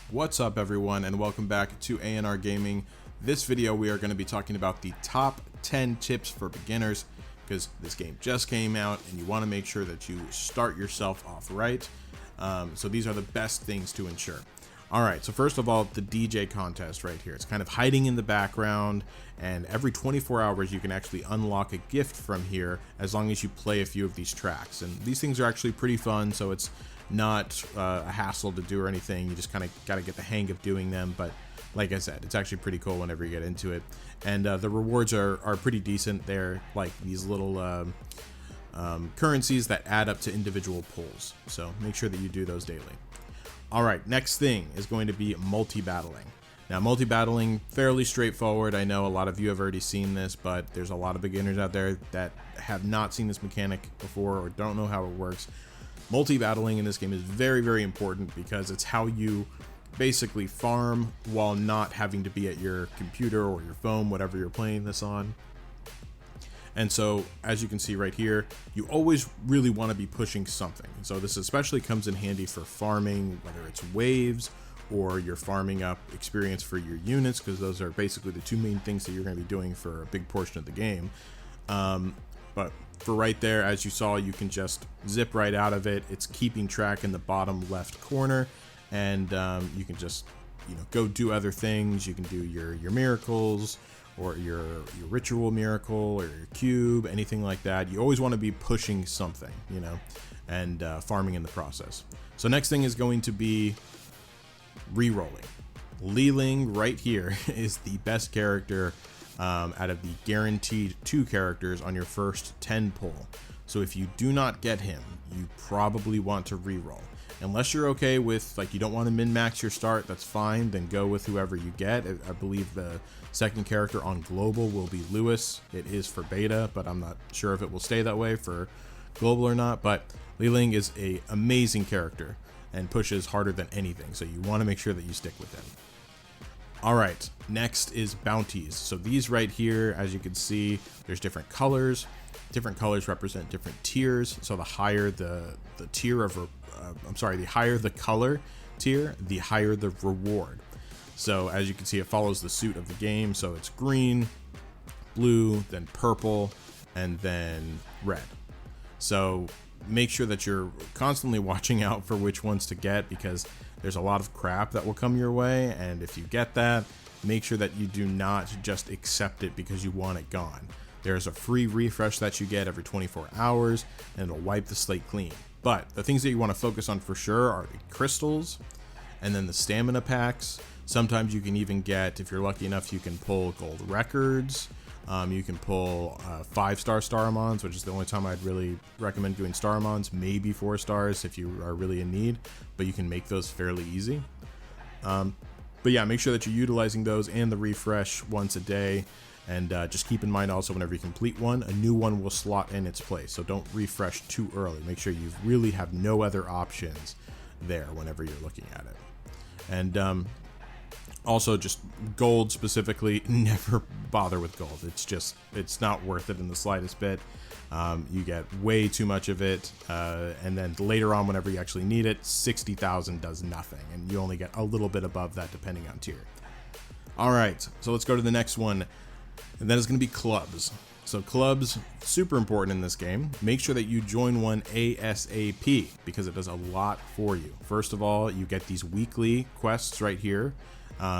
What's up everyone, and welcome back to ANR Gaming. This video we are going to be talking about the top 10 tips for beginners, because this game just came out and you want to make sure that you start yourself off right. So these are the best things to ensure. Alright, so first of all, the DJ contest right here. It's kind of hiding in the background, and every 24 hours you can actually unlock a gift from here as long as you play a few of these tracks. And these things are actually pretty fun, so it's not a hassle to do or anything. You just kind of got to get the hang of doing them, but like I said, it's actually pretty cool whenever you get into it. And the rewards are pretty decent. They're like these little currencies that add up to individual pulls, so make sure that you do those daily. Alright, next thing is going to be multi-battling. Now, multi-battling, fairly straightforward. I know a lot of you have already seen this, but there's a lot of beginners out there that have not seen this mechanic before or don't know how it works. Multi-battling in this game is very, very important because it's how you basically farm while not having to be at your computer or your phone, whatever you're playing this on. And so, as you can see right here, you always really want to be pushing something. So this especially comes in handy for farming, whether it's waves or you're farming up experience for your units, because those are basically the two main things that you're going to be doing for a big portion of the game. But for right there, as you saw, you can just zip right out of it. It's keeping track in the bottom left corner, and you can just, go do other things. You can do your miracles, or your ritual miracle, or your cube, anything like that. You always want to be pushing something, and farming in the process. So next thing is going to be re-rolling. LING right here is the best character out of the guaranteed 2 characters on your first 10 pull. So if you do not get him, you probably want to re-roll. Unless you're okay with, you don't want to min-max your start, that's fine, then go with whoever you get. I believe the second character on global will be Lewis. It is for beta, but I'm not sure if it will stay that way for global or not. But LING is an amazing character and pushes harder than anything, so you want to make sure that you stick with him. Alright, next is bounties. So these right here, as you can see, there's different colors. Different colors represent different tiers. So the higher the tier of, the higher the color tier, the higher the reward. So as you can see, it follows the suit of the game. So it's green, blue, then purple, and then red. So make sure that you're constantly watching out for which ones to get, because there's a lot of crap that will come your way, and if you get that, make sure that you do not just accept it because you want it gone. There's a free refresh that you get every 24 hours, and it'll wipe the slate clean. But the things that you want to focus on for sure are the crystals, and then the stamina packs. Sometimes you can even get, if you're lucky enough, you can pull gold records. You can pull 5-star Staramons, which is the only time I'd really recommend doing Staramons. Maybe 4 stars if you are really in need, but you can make those fairly easy. But yeah, make sure that you're utilizing those and the refresh once a day. And just keep in mind also, whenever you complete one, a new one will slot in its place. So don't refresh too early. Make sure you really have no other options there whenever you're looking at it. And also, just gold specifically, never bother with gold. It's not worth it in the slightest bit. You get way too much of it, and then later on, whenever you actually need it, 60,000 does nothing, and you only get a little bit above that depending on tier. Alright, so let's go to the next one, and that is going to be clubs. So clubs, super important in this game. Make sure that you join one ASAP, because it does a lot for you. First of all, you get these weekly quests right here.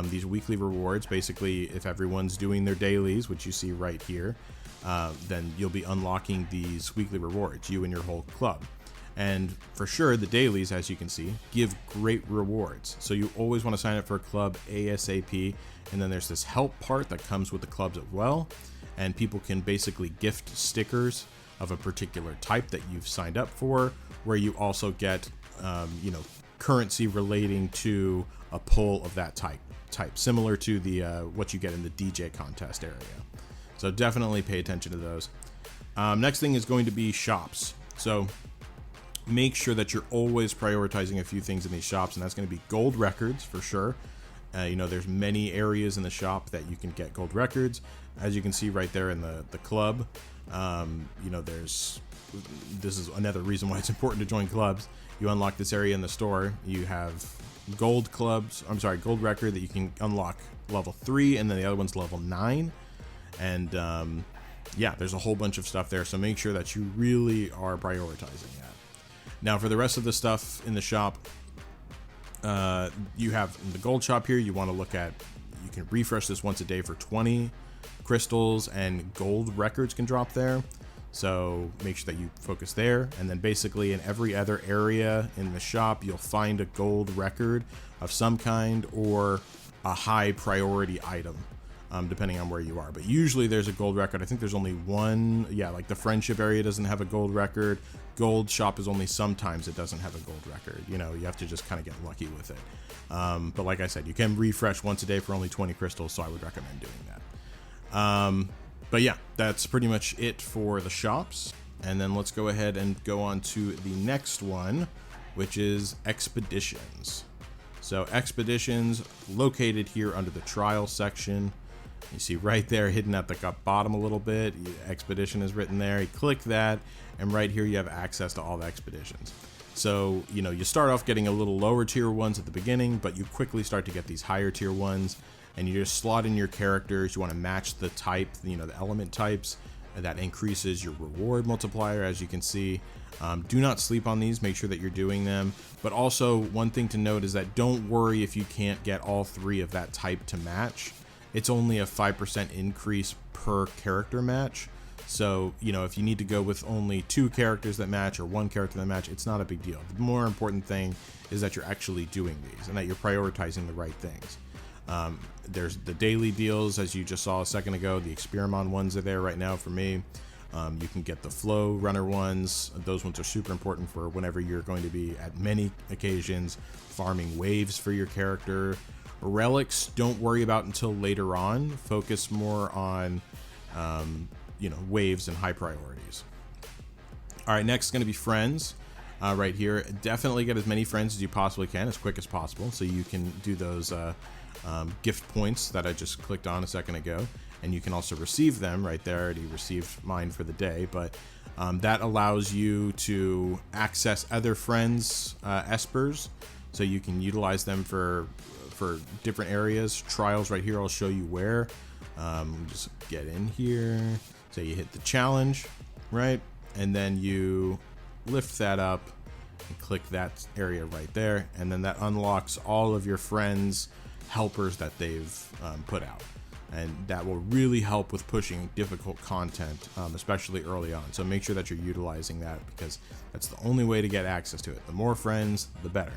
These weekly rewards, basically, if everyone's doing their dailies, which you see right here, then you'll be unlocking these weekly rewards, you and your whole club. And for sure, the dailies, as you can see, give great rewards. So you always want to sign up for a club ASAP. And then there's this help part that comes with the clubs as well. And people can basically gift stickers of a particular type that you've signed up for, where you also get, currency relating to a pull of that type, similar to the what you get in the DJ contest area. So definitely pay attention to those. Next thing is going to be shops. So make sure that you're always prioritizing a few things in these shops, and that's going to be gold records for sure. There's many areas in the shop that you can get gold records. As you can see right there in the club, this is another reason why it's important to join clubs. You unlock this area in the store. You have gold clubs. I'm sorry, gold record that you can unlock level 3, and then the other one's level 9. And yeah, there's a whole bunch of stuff there. So make sure that you really are prioritizing that. Now, for the rest of the stuff in the shop, you have in the gold shop here. You want to look at. You can refresh this once a day for 20 crystals, and gold records can drop there. So make sure that you focus there, and then basically in every other area in the shop, you'll find a gold record of some kind or a high priority item, depending on where you are. But usually there's a gold record. I think there's only one. Yeah, like the friendship area doesn't have a gold record. Gold shop is only sometimes it doesn't have a gold record. You know, you have to just kind of get lucky with it. But like I said, you can refresh once a day for only 20 crystals, so I would recommend doing that. But yeah, that's pretty much it for the shops. And then let's go ahead and go on to the next one, which is expeditions. So expeditions located here under the trial section. You see right there hidden at the bottom a little bit, expedition is written there. You click that, and right here you have access to all the expeditions. So, you know, you start off getting a little lower tier ones at the beginning, but you quickly start to get these higher tier ones. And you just slot in your characters. You want to match the type, you know, the element types, and that increases your reward multiplier, as you can see. Do not sleep on these. Make sure that you're doing them. But also, one thing to note is that don't worry if you can't get all 3 of that type to match. It's only a 5% increase per character match. So, you know, if you need to go with only 2 characters that match or 1 character that match, it's not a big deal. The more important thing is that you're actually doing these and that you're prioritizing the right things. There's the daily deals, as you just saw a second ago. The Experiment ones are there right now for me. You can get the Flow Runner ones. Those ones are super important for whenever you're going to be at many occasions farming waves for your character. Relics, don't worry about until later on. Focus more on, you know, waves and high priorities. All right, next is going to be friends. Right here, definitely get as many friends as you possibly can, as quick as possible, so you can do those gift points that I just clicked on a second ago, and you can also receive them right there. I already received mine for the day, but that allows you to access other friends' espers, so you can utilize them for different areas. Trials right here, I'll show you where. Just get in here, so you hit the challenge, right, and then you lift that up and click that area right there, and then that unlocks all of your friends' helpers that they've put out, and that will really help with pushing difficult content, especially early on. So make sure that you're utilizing that, because that's the only way to get access to it. The more friends, the better.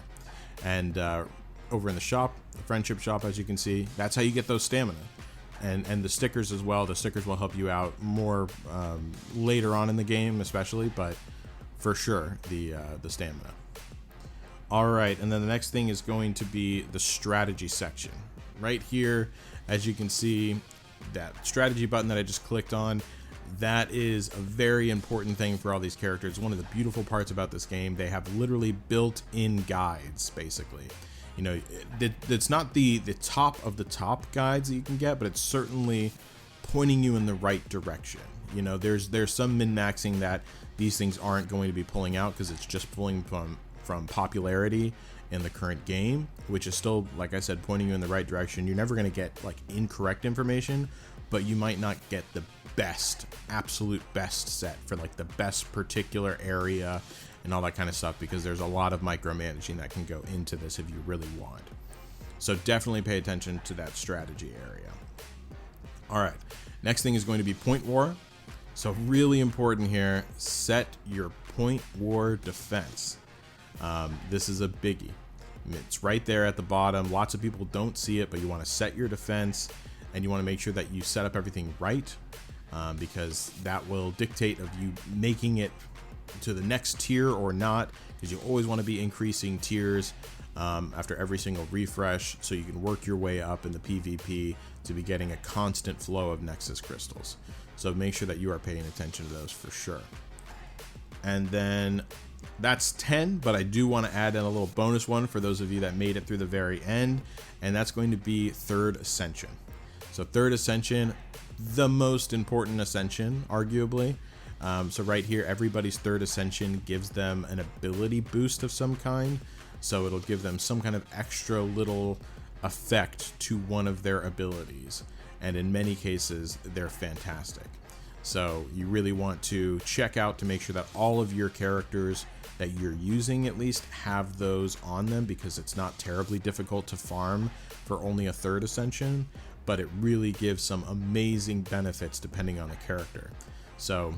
And over in the shop, the friendship shop, as you can see, that's how you get those stamina. And the stickers as well. The stickers will help you out more later on in the game, especially, but for sure the stamina. All right, and then the next thing is going to be the strategy section. Right here, as you can see, that strategy button that I just clicked on, that is a very important thing for all these characters. One of the beautiful parts about this game, they have literally built-in guides, basically. You know, it's not the top of the top guides that you can get, but it's certainly pointing you in the right direction. You know, there's some min-maxing that these things aren't going to be pulling out, because it's just pulling from popularity in the current game, which is still, like I said, pointing you in the right direction. You're never going to get like incorrect information, but you might not get the best, absolute best set for like the best particular area and all that kind of stuff, because there's a lot of micromanaging that can go into this if you really want. So definitely pay attention to that strategy area. All right, next thing is going to be point war. So really important here, set your point war defense. This is a biggie. It's right there at the bottom. Lots of people don't see it, but you want to set your defense, and you want to make sure that you set up everything right, because that will dictate of you making it to the next tier or not, because you always want to be increasing tiers after every single refresh, so you can work your way up in the PvP to be getting a constant flow of Nexus crystals. So make sure that you are paying attention to those for sure. And then that's 10, but I do want to add in a little bonus one for those of you that made it through the very end, and that's going to be Third Ascension. So Third Ascension, the most important ascension, arguably, So right here, everybody's third ascension gives them an ability boost of some kind. So it'll give them some kind of extra little effect to one of their abilities. And in many cases, they're fantastic. So you really want to check out to make sure that all of your characters that you're using at least have those on them, because it's not terribly difficult to farm for only a third ascension, but it really gives some amazing benefits depending on the character. So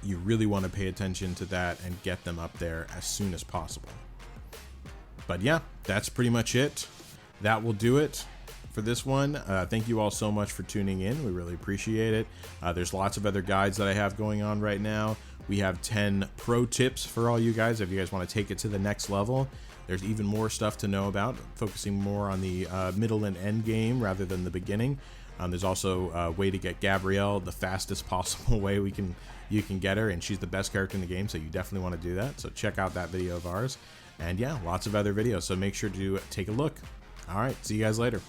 you really want to pay attention to that and get them up there as soon as possible. But yeah, that's pretty much it. That will do it for this one. Thank you all so much for tuning in. We really appreciate it. There's lots of other guides that I have going on right now. We have 10 pro tips for all you guys if you guys want to take it to the next level. There's even more stuff to know about, focusing more on the middle and end game rather than the beginning. There's also a way to get Gabrielle the fastest possible way you can get her, and she's the best character in the game, so you definitely want to do that. So check out that video of ours. And yeah, lots of other videos, so make sure to take a look. All right, see you guys later.